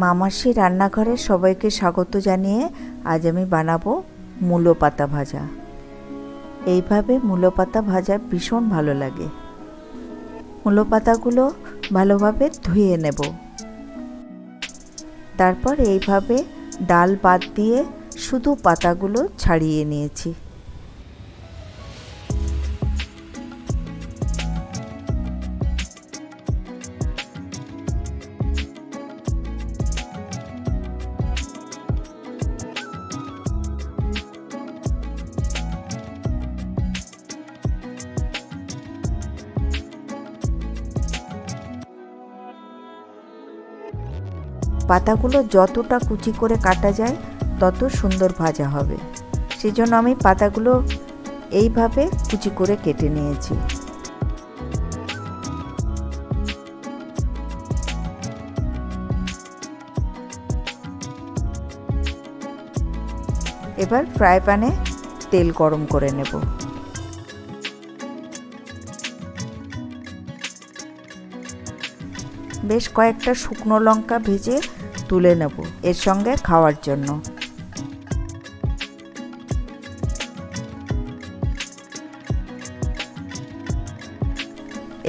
মামাসি রান্নাঘরে সবাইকে স্বাগত জানিয়ে আজ আমি বানাবো মূলো পাতা ভাজা। এইভাবে মূলো পাতা ভাজা ভীষণ ভালো লাগে। মূলো পাতাগুলো ভালোভাবে ধুয়ে নেব। তারপর এইভাবে ডাল বাদ দিয়ে শুধু পাতাগুলো ছাড়িয়ে নিয়েছি। পাতাগুলো যতটা কুচি করে কাটা যায় তত সুন্দর ভাজা হবে। সেজন্য আমি পাতাগুলো এইভাবে কুচি করে কেটে নিয়েছি। এবার ফ্রাই প্যানে তেল গরম করে নেব। বেশ কয়েকটা শুকনো লঙ্কা ভেজে তুলে নেব এর সঙ্গে খাওয়ার জন্য।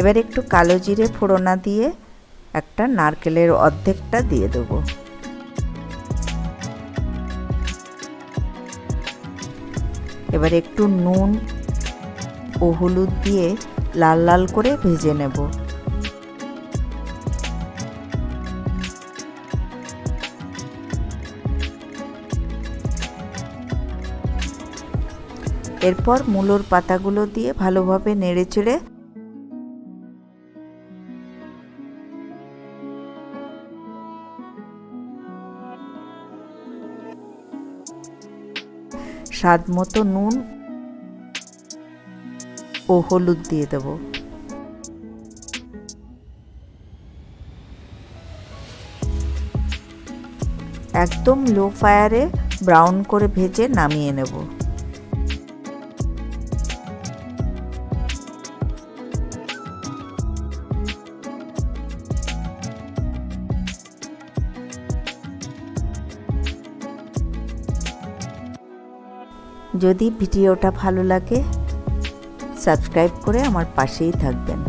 এবার একটু কালো জিরে ফোড়না দিয়ে একটা নারকেলের অর্ধেকটা দিয়ে দেব। এবার একটু নুন ও হলুদ দিয়ে লাল লাল করে ভেজে নেব। এরপর মূলোর পাতাগুলো দিয়ে ভালোভাবে নেড়েচেড়ে স্বাদ মতো নুন ও হলুদ দিয়ে দেব। একদম লো ফায়ারে ব্রাউন করে ভেজে নামিয়ে নেব। যদি ভিডিওটা ভালো লাগে সাবস্ক্রাইব করে আমার পাশেই থাকবেন।